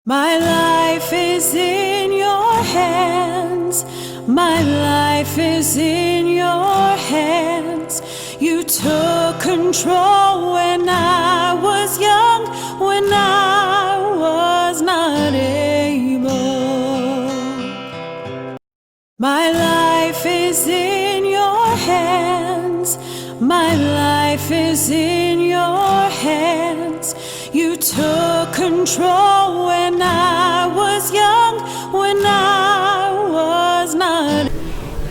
My life is in your hands. My life is in your hands. You took control when I was young, when I was not able. My life is in your hands. My life is in your hands. You took control when I was young, when I was not.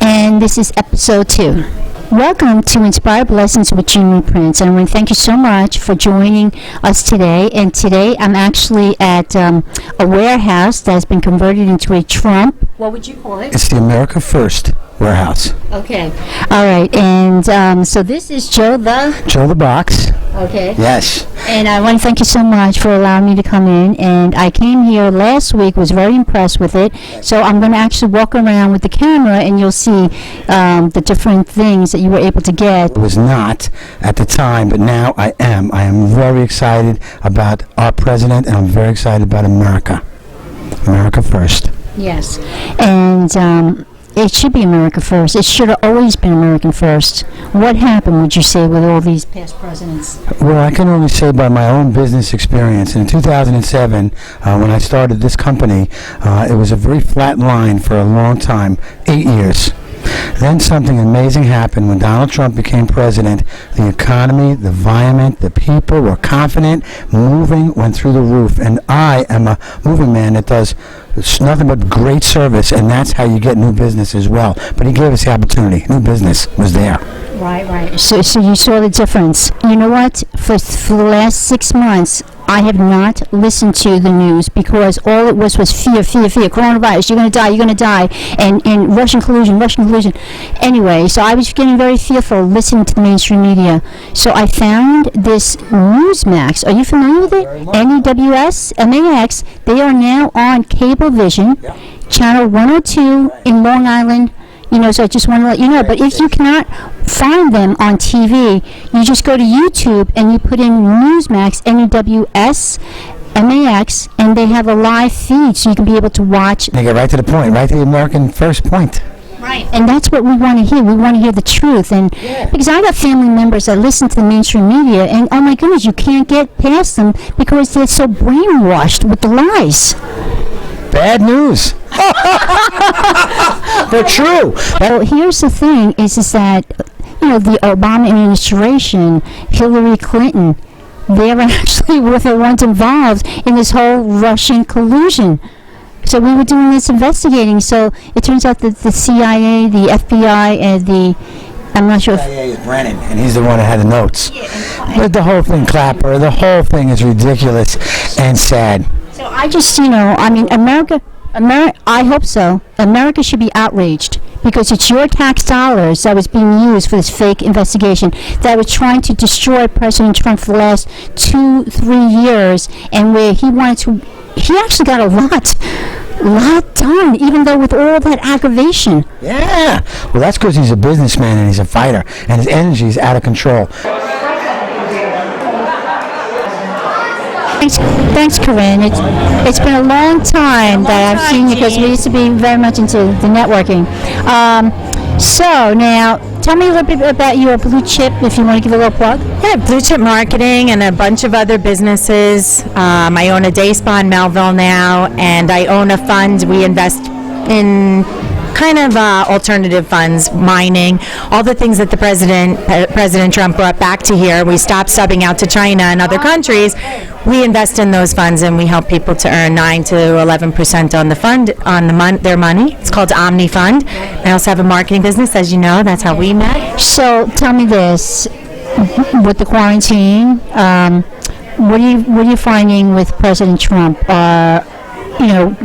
And this is episode 2. Welcome to Inspired Blessings with Jimmy Prince. And I want to thank you so much for joining us today. And today I'm actually at a warehouse that has been converted into a Trump. What would you call it? It's the America First warehouse. Okay. All right. And so this is Joe the Box. Okay. Yes. And I want to thank you so much for allowing me to come in. And I came here last week, was very impressed with it. So I'm going to actually walk around with the camera and you'll see the different things that you were able to get. It was not at the time, but now I am. I am very excited about our president, and I'm very excited about America. America First. Yes. And it should be America First. It should have always been American First. What happened, would you say, with all these past presidents? Well, I can only say by my own business experience. In 2007, when I started this company, it was a very flat line for a long time, 8 years. Then something amazing happened when Donald Trump became president. The economy, the environment, the people were confident, moving, went through the roof. And I am a moving man that does nothing but great service, and that's how you get new business as well. But he gave us the opportunity. New business was there. Right. So you saw the difference. You know what? For the last 6 months, I have not listened to the news because all it was fear. Coronavirus, you're going to die, and Russian collusion. Anyway, so I was getting very fearful listening to the mainstream media. So I found this Newsmax. Are you familiar with it? NEWS, MAX. They are now on Cablevision, channel 102 in Long Island. So I just want to let you know. But if you cannot find them on TV, you just go to YouTube and you put in Newsmax, NEWS, MAX, and they have a live feed, so you can be able to watch. They get right to the point, right to the American First point. Right, and that's what we want to hear. We want to hear the truth, and because I got family members that listen to the mainstream media, and oh my goodness, you can't get past them because they're so brainwashed with the lies. Bad news. They're true. Well, here's the thing: is that the Obama administration, Hillary Clinton, they were actually the ones involved in this whole Russian collusion. So we were doing this investigating. So it turns out that the CIA, the FBI, and I'm not sure. CIA is Brennan, and he's the one that had the notes. But the whole thing, Clapper, the whole thing is ridiculous and sad. So I just, America, I hope so. America should be outraged because it's your tax dollars that was being used for this fake investigation that was trying to destroy President Trump for the last 2-3 years, and where he actually got a lot done, even though with all that aggravation. Yeah. Well, that's because he's a businessman and he's a fighter, and his energy is out of control. Thanks, Corinne. It's been a long time that I've seen you because we used to be very much into the networking. So now, tell me a little bit about your Blue Chip, if you want to give a little plug. Yeah, Blue Chip Marketing and a bunch of other businesses. I own a day spa in Melville now, and I own a fund. We invest in kind of alternative funds, mining, all the things that the President Trump brought back to here. We stopped subbing out to China and other countries. We invest in those funds, and we help people to earn 9 to 11% on the fund, on their money. It's called Omni Fund. I also have a marketing business, as you know. That's how we met. So tell me this, with the quarantine, what are you finding with President Trump?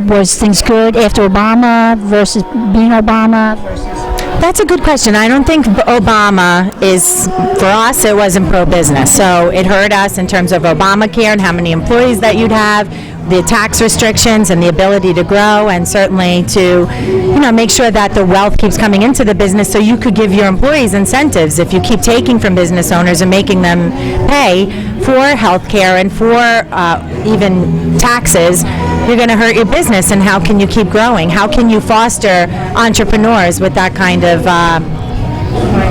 Was things good after Obama versus being Obama versus? That's a good question. I don't think Obama is, for us, it wasn't pro-business. So it hurt us in terms of Obamacare and how many employees that you'd have. the tax restrictions and the ability to grow, and certainly to, make sure that the wealth keeps coming into the business, so you could give your employees incentives. If you keep taking from business owners and making them pay for health care and for even taxes, you're going to hurt your business. And how can you keep growing? How can you foster entrepreneurs with that kind of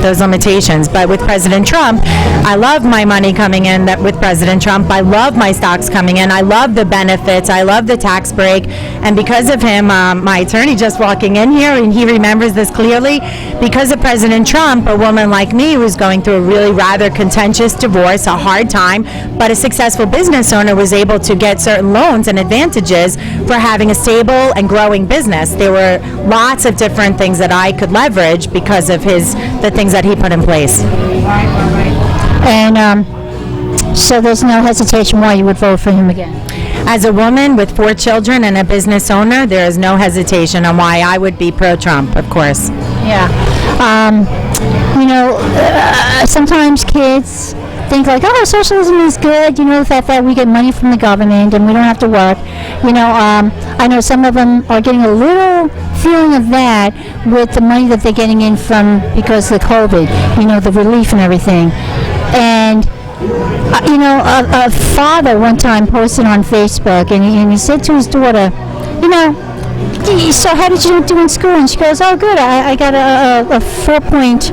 those limitations? But with President Trump, I love my money coming in. That with President Trump, I love my stocks coming in. I love the benefits. I love the tax break. And because of him, my attorney just walking in here, and he remembers this clearly, because of President Trump, a woman like me who was going through a really rather contentious divorce, a hard time, but a successful business owner, was able to get certain loans and advantages for having a stable and growing business. There were lots of different things that I could leverage because of the things that he put in place. And so there's no hesitation why you would vote for him again. As a woman with 4 children and a business owner, there is no hesitation on why I would be pro-Trump, of course. Yeah. Sometimes kids think like, oh, socialism is good, the fact that we get money from the government and we don't have to work. I know some of them are getting a little feeling of that with the money that they're getting in from, because of the COVID, the relief and everything. And a father one time posted on Facebook, and he said to his daughter, so how did you do in school? And she goes, oh, good, I got a 4-point,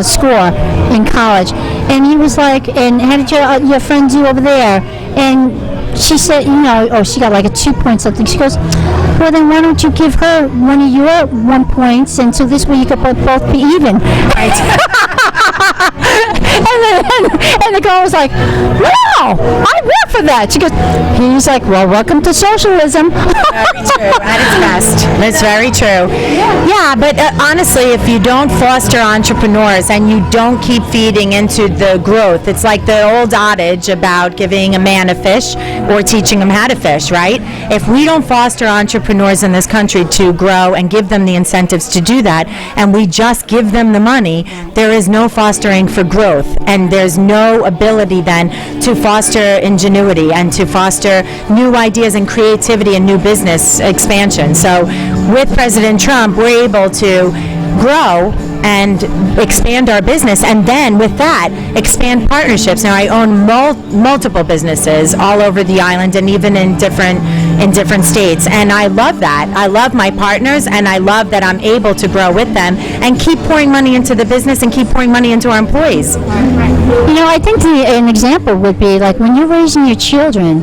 score in college. And he was like, and how did your friend do over there? And she said, she got like a 2-point something. She goes, well, then why don't you give her one of your 1 points, and so this way you could both be even. Right. and the girl was like, wow, I work for that. She goes, he's like, well, welcome to socialism. Very true, at its best. That's very true. Yeah, but honestly, if you don't foster entrepreneurs and you don't keep feeding into the growth, it's like the old adage about giving a man a fish or teaching him how to fish, right? If we don't foster entrepreneurs in this country to grow and give them the incentives to do that, and we just give them the money, there is no fostering for growth, and there's no ability then to foster ingenuity and to foster new ideas and creativity and new business expansion. So with President Trump, we're able to grow and expand our business, and then with that expand partnerships. Now I own multiple businesses all over the island and even in different states, and I love that. I love my partners, and I love that I'm able to grow with them and keep pouring money into the business and keep pouring money into our employees. I think an example would be like when you're raising your children,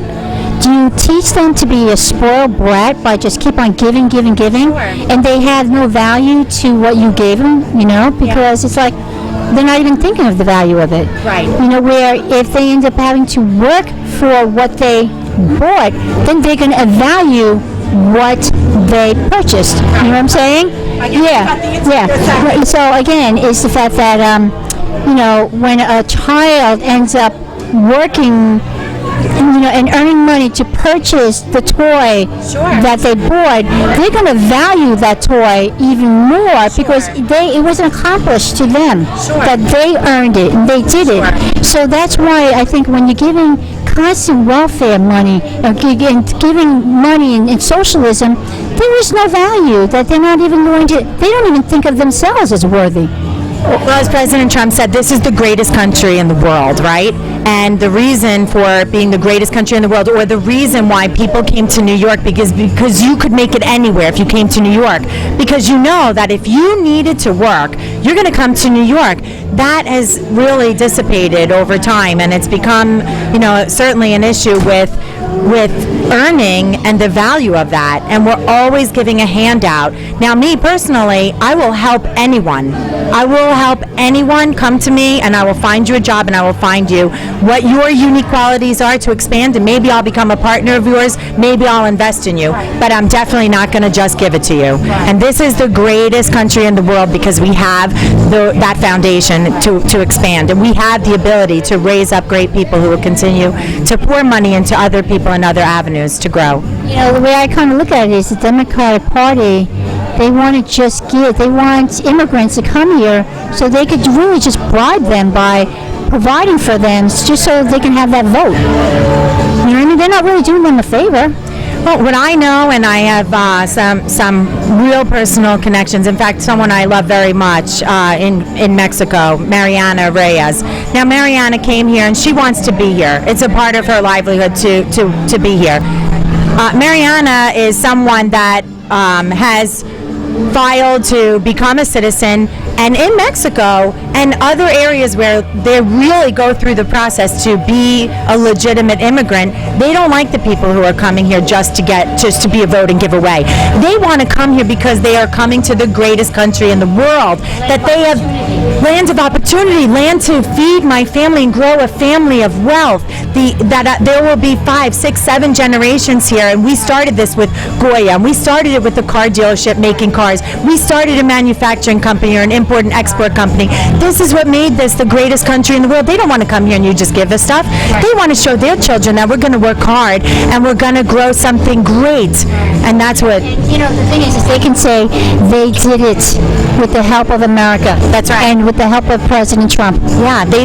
do you teach them to be a spoiled brat by just keep on giving, Sure. and they have no value to what you gave them, because it's like they're not even thinking of the value of it. Right. Where if they end up having to work for what they bought, then they're going to value what they purchased. You know what I'm saying? Yeah. So again, it's the fact that when a child ends up working, and earning money to purchase the toy that they bought, they're going to value that toy even more because it wasn't accomplished to them, that they earned it and they did it. So that's why I think when you're giving constant welfare money and giving money in socialism, there is no value, that they're not even they don't even think of themselves as worthy. Well, as President Trump said, this is the greatest country in the world, right? And the reason for being the greatest country in the world, or the reason why people came to New York, because you could make it anywhere if you came to New York. Because you know that if you needed to work, you're going to come to New York. That has really dissipated over time, and it's become, certainly an issue with earning and the value of that, and we're always giving a handout. Now, me personally, I will help anyone. Come to me, and I will find you a job, and I will find you what your unique qualities are to expand, and maybe I'll become a partner of yours, maybe I'll invest in you, but I'm definitely not going to just give it to you. And this is the greatest country in the world because we have that foundation to expand, and we have the ability to raise up great people who will continue to pour money into other people and other avenues to grow. The way I kind of look at it is the Democratic Party, they want to just give, they want immigrants to come here so they could really just bribe them by providing for them just so they can have that vote. You know what I mean? they're not really doing them a favor. Well, what I know, and I have some real personal connections. In fact, someone I love very much in Mexico, Mariana Reyes. Now, Mariana came here, and she wants to be here. It's a part of her livelihood to be here. Mariana is someone that has filed to become a citizen, and in Mexico and other areas where they really go through the process to be a legitimate immigrant, they don't like the people who are coming here just to be a vote and give away. They want to come here because they are coming to the greatest country in the world, that they have land of opportunity, land to feed my family and grow a family of wealth. There will be 5, 6, 7 generations here, and we started this with Goya, and we started it with the car dealership making cars. We started a manufacturing company or an import and export company. This is what made this the greatest country in the world. They don't want to come here and you just give us stuff. They want to show their children that we're going to work hard and we're going to grow something great. And that's what... You know, the thing is they can say they did it with the help of America. That's right. And with the help of President Trump. Yeah, they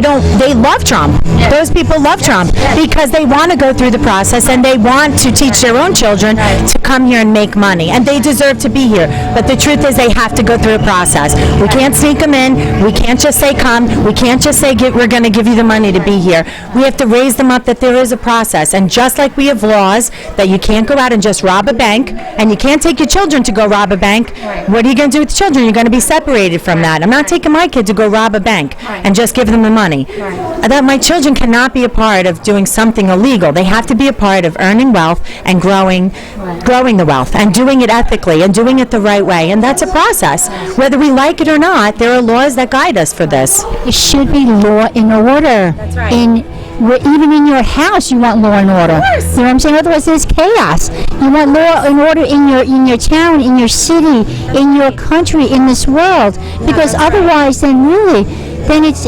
love Trump. Yeah. Those people love Trump because they want to go through the process and they want to teach their own children to come here and make money. And they deserve to be here. But the truth is they have to go through a process. We can't sneak them in. We can't just say come. We can't just say we're going to give you the money to be here. We have to raise them up that there is a process. And just like we have laws that you can't go out and just rob a bank and you can't take your children to go rob a bank, what are you going to do with the children? You're going to be separated from that. I'm not taking my kid to go rob a bank and just give them the money. That my children cannot be a part of doing something illegal. They have to be a part of earning wealth and growing the wealth and doing it ethically and doing it the right way. And that's a process. Whether we like it or not, there are laws that guide us for this. It should be law and order. That's right. Even in your house, you want law and order. You know what I'm saying? Otherwise, there's chaos. You want law and order in your town, in your city, in your country, in this world. Because otherwise, then it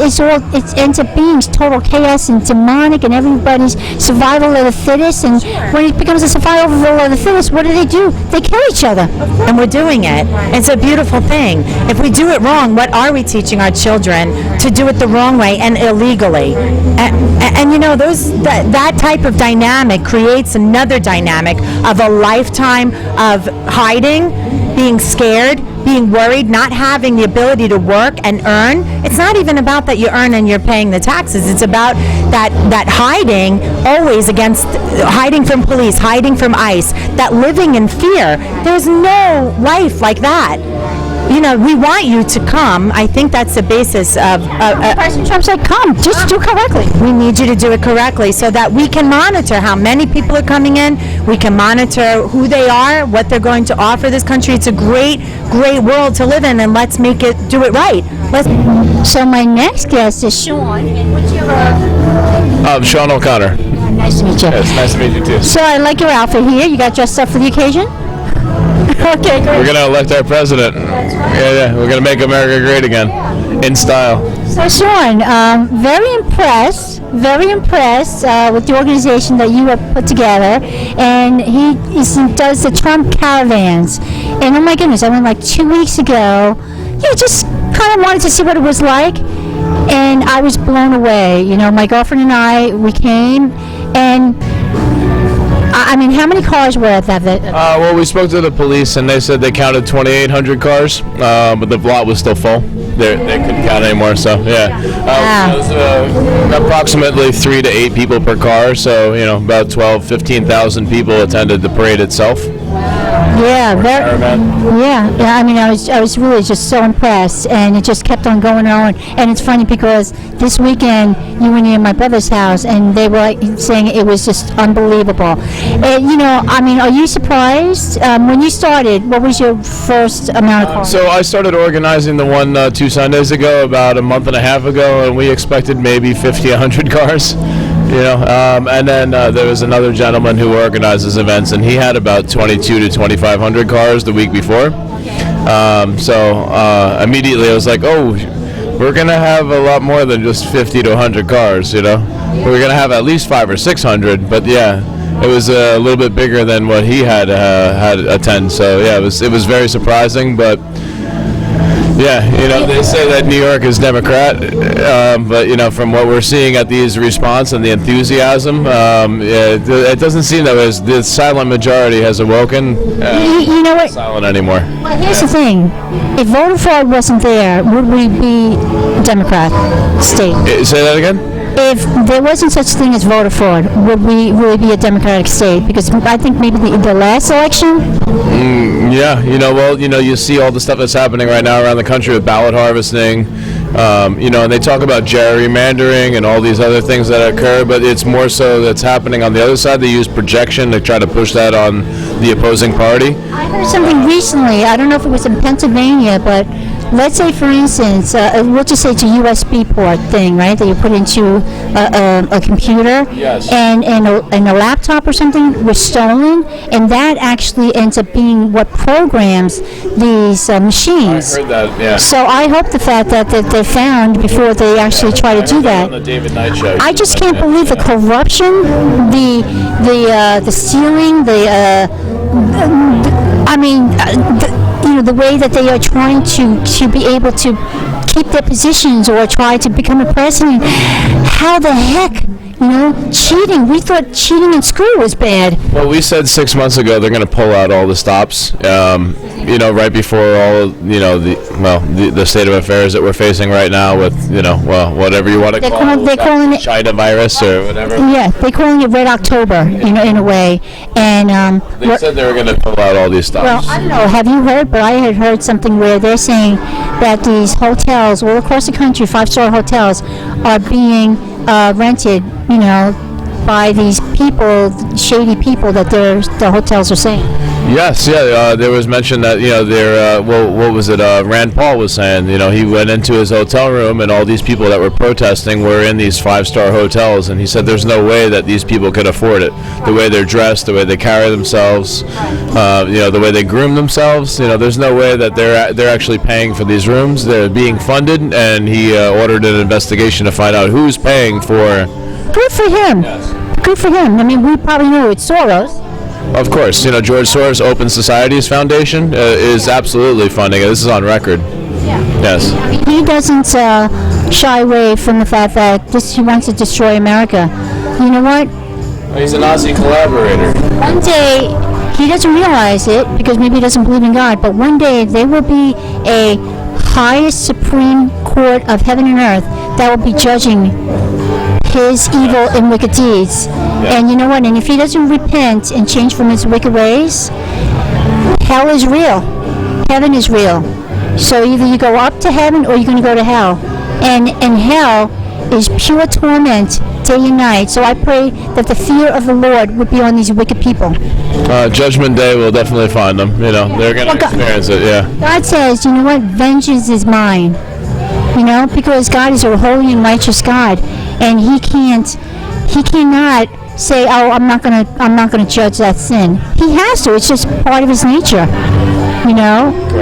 ends up being total chaos and demonic, and everybody's survival of the fittest. And when it becomes a survival of the fittest, what do? They kill each other. And we're doing it. It's a beautiful thing. If we do it wrong, what are we teaching our children to do it the wrong way and illegally? And you know, that type of dynamic creates another dynamic of a lifetime of hiding, being scared, being worried, not having the ability to work and earn. It's not even about that you earn and you're paying the taxes. It's about that hiding, always hiding from police, hiding from ICE, that living in fear. There's no life like that. You know, we want you to come. I think that's the basis of... President Trump said, come, just do correctly. We need you to do it correctly so that we can monitor how many people are coming in. We can monitor who they are, what they're going to offer this country. It's a great, great world to live in, and let's do it right. So my next guest is Sean. And what's your... Sean O'Connor. Nice to meet you. Yeah, it's nice to meet you too. So I like your outfit here. You got dressed up for the occasion? Okay, great. We're going to elect our president. Yeah, we're going to make America great again, in style. So Sean, very impressed with the organization that you have put together, and he does the Trump caravans. And oh my goodness, I went like 2 weeks ago. Yeah, just kind of wanted to see what it was like, and I was blown away. You know, my girlfriend and I, we came, and I mean, how many cars were at that? Well, we spoke to the police, and they said they counted 2,800 cars, but the lot was still full. They couldn't count anymore, so yeah. It was approximately 3 to 8 people per car, so you know, about 15,000 people attended the parade itself. Yeah, I mean, I was really just so impressed, and it just kept on going on. And it's funny because this weekend you were near my brother's house, and they were saying it was just unbelievable. And, you know, I mean, are you surprised when you started? What was your first amount of cars? So I started organizing the one 2 Sundays ago, about a month and a half ago, and we expected maybe 50, 100 cars. You know, and then there was another gentleman who organizes events, and he had about 22 to 2,500 cars the week before. So immediately I was like, oh, we're going to have a lot more than just 50 to 100 cars, you know. We're going to have at least 500 or 600, but yeah, it was a little bit bigger than what he had attend. So yeah, it was very surprising, but Yeah, they say that New York is Democrat, but from what we're seeing at these response and the enthusiasm, it doesn't seem that as the silent majority has awoken. You know what? Silent anymore. Well, here's the thing: if voter fraud wasn't there, would we be Democrat state? Say that again. If there wasn't such thing as voter fraud, would we really be a Democratic state? Because I think maybe the last election. Yeah, you see all the stuff that's happening right now around the country with ballot harvesting, and they talk about gerrymandering and all these other things that occur, but it's more so that's happening on the other side. They use projection to try to push that on the opposing party. I heard something recently. I don't know if it was in Pennsylvania, but let's say, for instance, we'll just say it's a USB port thing, right, that you put into a computer. Yes. And a laptop or something was stolen, and that actually ends up being what programs these machines. I heard that, yeah. So I hope the fact that they found before they actually try to do that. On the David Knight show. I just can't believe the corruption, the stealing, the way that they are trying to be able to keep their positions or try to become a president. How the heck, cheating? We thought cheating in school was bad. Well, we said 6 months ago they're going to pull out all the stops. Right before all the state of affairs that we're facing right now with whatever you want to call it. They're calling it China virus or whatever. Yeah, they're calling it Red October, in a way. And they said they were going to pull out all these stops. Well, I don't know. Have you heard? But I had heard something where they're saying that these hotels all across the country, 5-star hotels, are being rented, by these people, shady people that the hotels are saying. Yes, there was mention that what was it? Rand Paul was saying, he went into his hotel room and all these people that were protesting were in these 5-star hotels, and he said there's no way that these people could afford it. The way they're dressed, the way they carry themselves, the way they groom themselves. There's no way that they're actually paying for these rooms. They're being funded, and he ordered an investigation to find out who's paying for. Good for him. Yes. Good for him. I mean, we probably know it's Soros. Of course, George Soros' Open Societies Foundation is absolutely funding it. This is on record. Yeah. Yes. He doesn't shy away from the fact that he wants to destroy America. You know what? He's a Nazi collaborator. One day, he doesn't realize it because maybe he doesn't believe in God, but one day there will be a highest Supreme Court of heaven and earth that will be judging his evil and wicked deeds. Yeah. And you know what? And if he doesn't repent and change from his wicked ways, hell is real. Heaven is real. So either you go up to heaven or you're going to go to hell. And hell is pure torment day and night. So I pray that the fear of the Lord would be on these wicked people. Judgment Day will definitely find them. They're going to experience it, yeah. God says, you know what? Vengeance is mine. Because God is a holy and righteous God, and He cannot say, "Oh, I'm not gonna judge that sin." He has to. It's just part of His nature,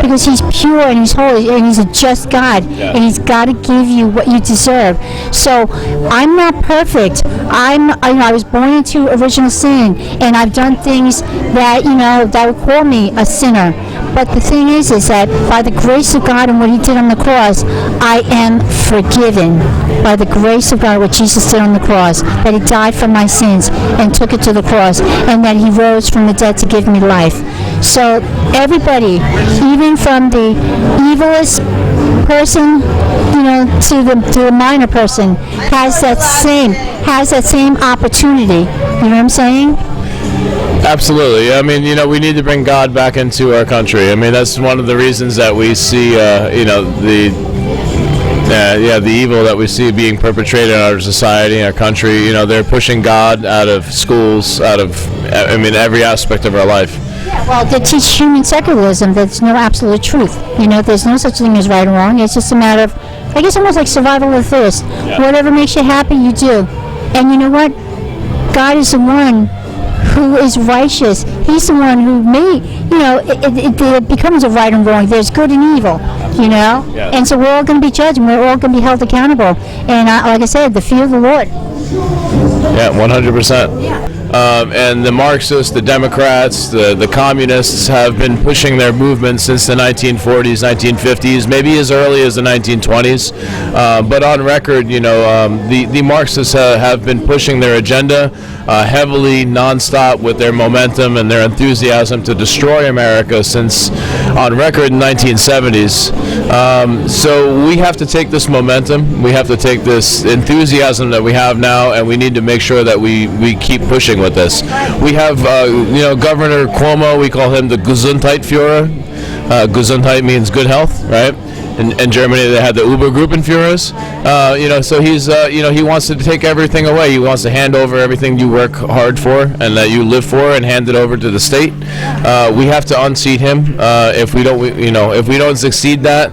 because He's pure and He's holy and He's a just God, and He's got to give you what you deserve. So I'm not perfect. I was born into original sin, and I've done things that that would call me a sinner. But the thing is that by the grace of God and what He did on the cross, I am forgiven. By the grace of God, what Jesus did on the cross, that He died for my sins and took it to the cross, and that He rose from the dead to give me life. So everybody, even from the evilest person, to the minor person, has that same opportunity. You know what I'm saying? Absolutely. I mean, we need to bring God back into our country. I mean, that's one of the reasons that we see, the evil that we see being perpetrated in our society, in our country. They're pushing God out of schools, out of, every aspect of our life. Yeah, well, they teach human secularism. There's no absolute truth. There's no such thing as right or wrong. It's just a matter of, I guess, almost like survival of the fittest. Yeah. Whatever makes you happy, you do. And you know what? God is the one who is righteous. He's the one who made, it becomes a right and wrong. There's good and evil, Yeah. And so we're all going to be judged and we're all going to be held accountable. And like I said, the fear of the Lord. Yeah, 100%. Yeah. And the Marxists, the Democrats, the communists have been pushing their movement since the 1940s, 1950s, maybe as early as the 1920s. But on record, the Marxists have been pushing their agenda heavily, nonstop, with their momentum and their enthusiasm to destroy America since, on record, in the 1970s. So we have to take this momentum, we have to take this enthusiasm that we have now, and we need to make sure that we keep pushing with this. We have, Governor Cuomo, we call him the Gesundheitführer. Gesundheit means good health, right? In Germany, they had the Übergruppenführers. So he's, he wants to take everything away. He wants to hand over everything you work hard for and that you live for, and hand it over to the state. We have to unseat him. If we don't succeed that,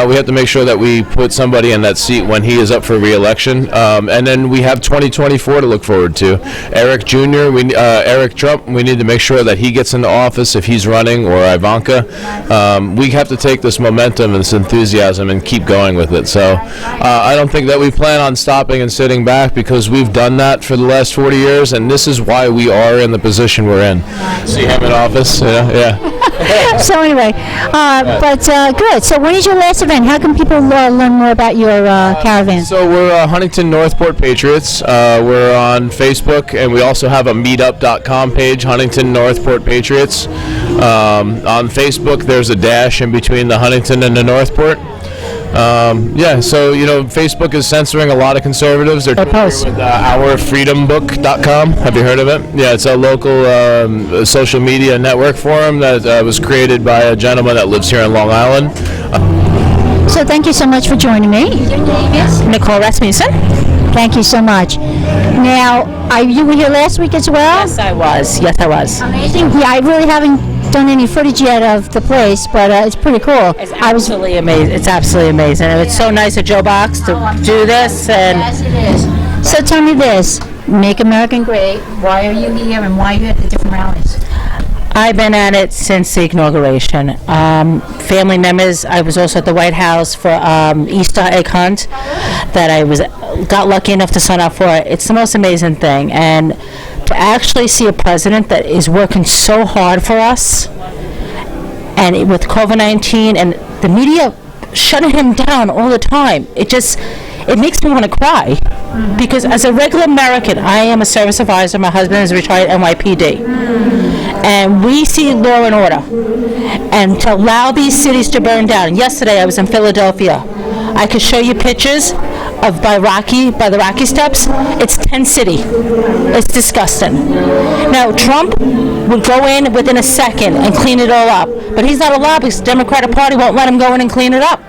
we have to make sure that we put somebody in that seat when he is up for re-election. And then we have 2024 to look forward to. Eric Jr., Eric Trump. We need to make sure that he gets into office if he's running, or Ivanka. We have to take this momentum and this enthusiasm and keep going with it. So I don't think that we plan on stopping and sitting back, because we've done that for the last 40 years, and this is why we are in the position we're in. See him in office? Yeah. So anyway, good. So when is your last event? How can people learn more about your caravan? So we're Huntington Northport Patriots. We're on Facebook, and we also have a meetup.com page, Huntington Northport Patriots. On Facebook, there's a dash in between the Huntington and the Northport. So Facebook is censoring a lot of conservatives. They're doing it with OurFreedomBook.com. Have you heard of it? Yeah, it's a local social media network forum that was created by a gentleman that lives here in Long Island. So thank you so much for joining me. Your name is? Nicole Rasmussen. Thank you so much. Now, you were here last week as well? Yes, I was. Amazing. Yeah, I really haven't done any footage yet of the place, but it's pretty cool. It's absolutely amazing. It's absolutely amazing. And it's so nice of Joe Box to do this. And yes, it is. So tell me this: Make America Great. Why are you here, and why are you at the different rallies? I've been at it since the inauguration. Family members. I was also at the White House for Easter egg hunt that I got lucky enough to sign up for. It's the most amazing thing, and to actually see a president that is working so hard for us, and with COVID-19 and the media shutting him down all the time, it makes me want to cry. Because as a regular American, I am a service advisor. My husband is a retired NYPD. And we see law and order. And to allow these cities to burn down. Yesterday I was in Philadelphia. I could show you pictures of by the Rocky Steps. It's tent city. It's disgusting. Now, Trump would go in within a second and clean it all up. But he's not allowed because the Democratic Party won't let him go in and clean it up.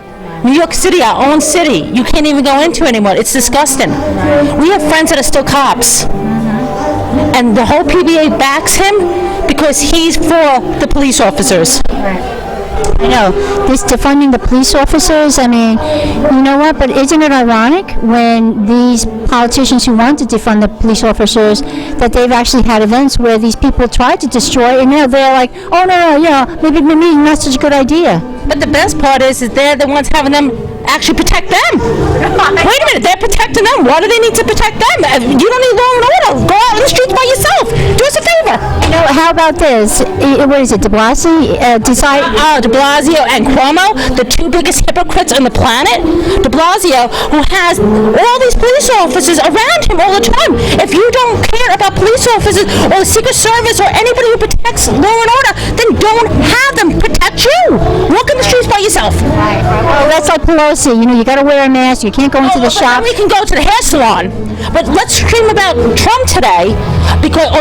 New York City, our own city, you can't even go into anymore. It's disgusting. We have friends that are still cops. And the whole PBA backs him because he's for the police officers. I know, this defunding the police officers, I mean, you know what, but isn't it ironic when these politicians who want to defund the police officers, that they've actually had events where these people tried to destroy, and now they're like, oh no, maybe not such a good idea. But the best part is they're the ones having them actually protect them. Wait a minute, they're protecting them. Why do they need to protect them? You don't need law and order. Go out in the streets by yourself. Do us a favor. How about this? What is it, de Blasio? De Blasio and Cuomo, the two biggest hypocrites on the planet. De Blasio, who has all these police officers around him all the time. If you don't care about police officers or the Secret Service or anybody who protects law and order, then don't have them protect you. Walk in the streets by yourself. Oh, that's like Pelosi. You got to wear a mask. You can't go into the shop. Then we can go to the hair salon. But let's scream about Trump today,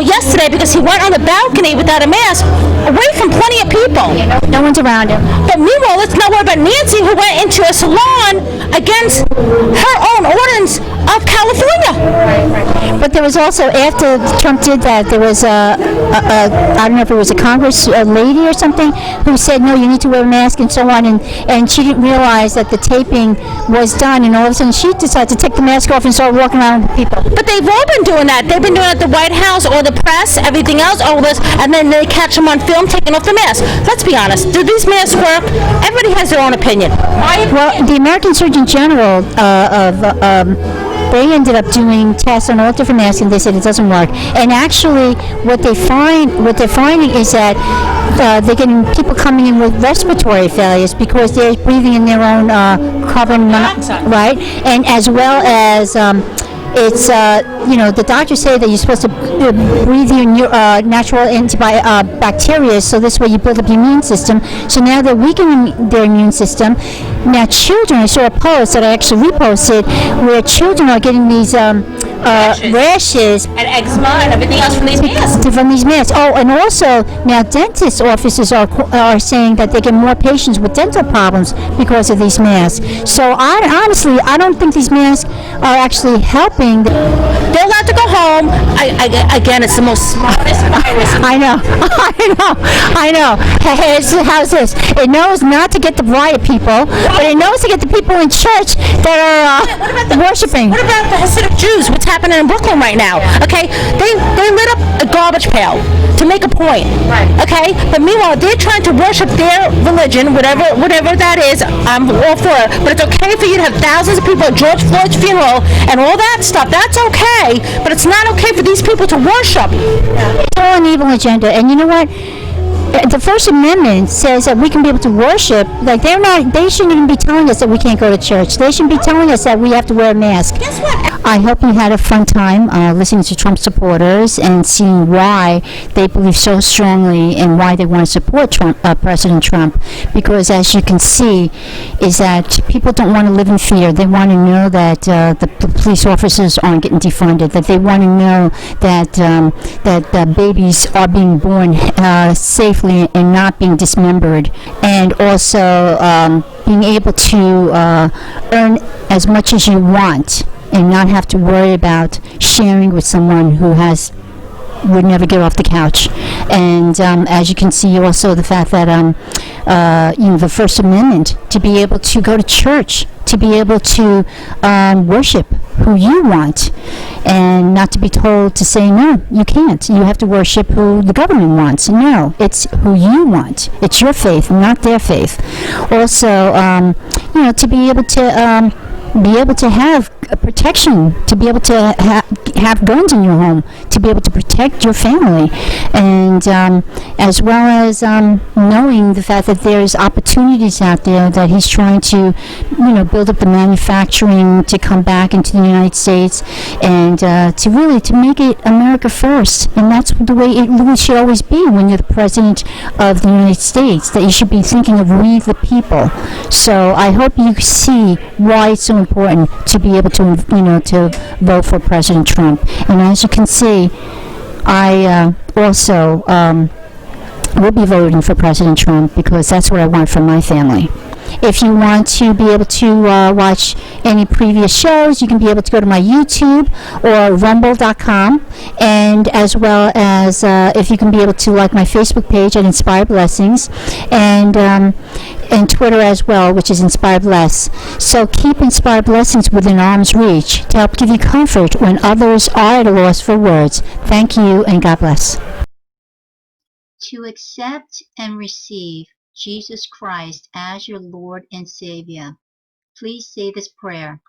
yesterday, because he went on the balcony without a mask, away from plenty of people. No one's around him. But meanwhile, let's not worry about Nancy, who went into a salon against her own ordinance of California. But there was also, after Trump did that, there was I don't know if it was a Congress lady or something, who said, no, you need to wear a mask and so on, and she didn't realize that the taping was done, and all of a sudden she decided to take the mask off and start walking around with people. But they've all been doing that. They've been doing it at the White House or the press, everything else, all this, and then they catch them on film taking off the mask. Let's be honest. Do these masks work? Everybody has their own opinion. Well, the American Surgeon General they ended up doing tests on all different masks, and they said it doesn't work. And actually, what they're finding is that they're getting people coming in with respiratory failures because they're breathing in their own carbon monoxide, right? And as well as it's the doctors say that you're supposed to breathe in your natural bacteria, so this way you build up your immune system. So now they're weakening their immune system. Now children, I saw a post that I actually reposted where children are getting these rashes and eczema and everything else from these masks. Oh, and also now dentist offices are saying that they get more patients with dental problems because of these masks. So honestly, I don't think these masks are actually helping. They're allowed to go home. Again, it's the most smartest virus. I know. Hey, how's this? It knows not to get the riot people, but it knows to get the people in church that are worshiping. What about the Hasidic Jews? What's happening in Brooklyn right now? Okay, they lit up a garbage pail to make a point. Right. Okay, but meanwhile they're trying to worship their religion, whatever that is. I'm all for it, but it's okay for you to have thousands of people at George Floyd's funeral and all that stuff. That's okay, but it's not okay for these people to worship. It's all an evil agenda, and you know what? The First Amendment says that we can be able to worship. Like they shouldn't even be telling us that we can't go to church. They shouldn't be telling us that we have to wear a mask. Guess what? I hope you had a fun time listening to Trump supporters and seeing why they believe so strongly and why they want to support President Trump. Because as you can see, is that people don't want to live in fear. They want to know that the police officers aren't getting defunded. That they want to know that babies are being born safely and not being dismembered, and also being able to earn as much as you want and not have to worry about sharing with someone who would never get off the couch. And as you can see, also the fact that the First Amendment, to be able to go to church, to be able to worship who you want, and not to be told to say no, you can't. You have to worship who the government wants. No, it's who you want. It's your faith, not their faith. Also, to be able to have protection, to be able to have guns in your home, to be able to protect your family, and as well as knowing the fact that there's opportunities out there that he's trying to, build up the manufacturing to come back into the United States, and to make it America first. And that's the way it really should always be when you're the president of the United States, that you should be thinking of we the people. So I hope you see why it's so important to be able to vote for President Trump. And as you can see, I also will be voting for President Trump because that's what I want for my family. If you want to be able to watch any previous shows, you can be able to go to my YouTube or rumble.com, and as well as if you can be able to like my Facebook page at Inspired Blessings, and Twitter as well, which is Inspired Bless. So keep Inspired Blessings within arm's reach to help give you comfort when others are at a loss for words. Thank you, and God bless. To accept and receive Jesus Christ as your Lord and Savior, please say this prayer.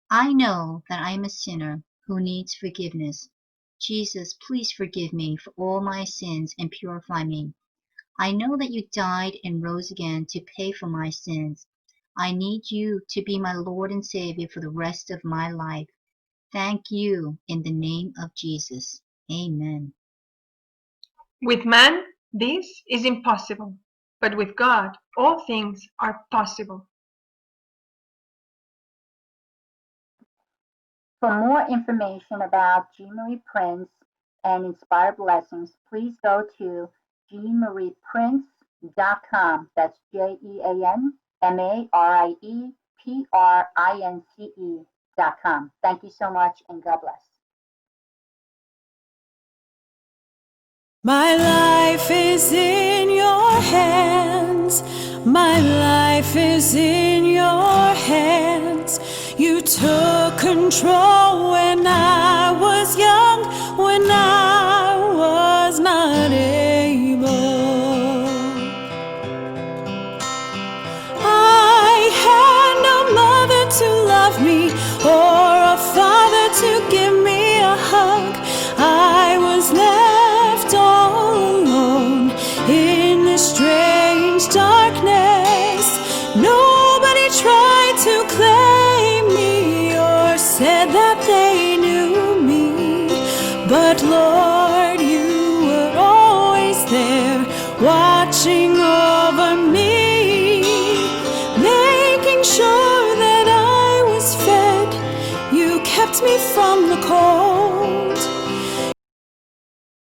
I know that I am a sinner who needs forgiveness. Jesus, please forgive me for all my sins and purify me. I know that you died and rose again to pay for my sins. I need you to be my Lord and Savior for the rest of my life. Thank you in the name of Jesus. Amen. With man, this is impossible, but with God, all things are possible. For more information about Jean Marie Prince and Inspired Blessings, please go to jeanmarieprince.com. That's JeanMariePrince.com. Thank you so much, and God bless. My life is in your hands. My life is in your hands. You took control when I was young, when I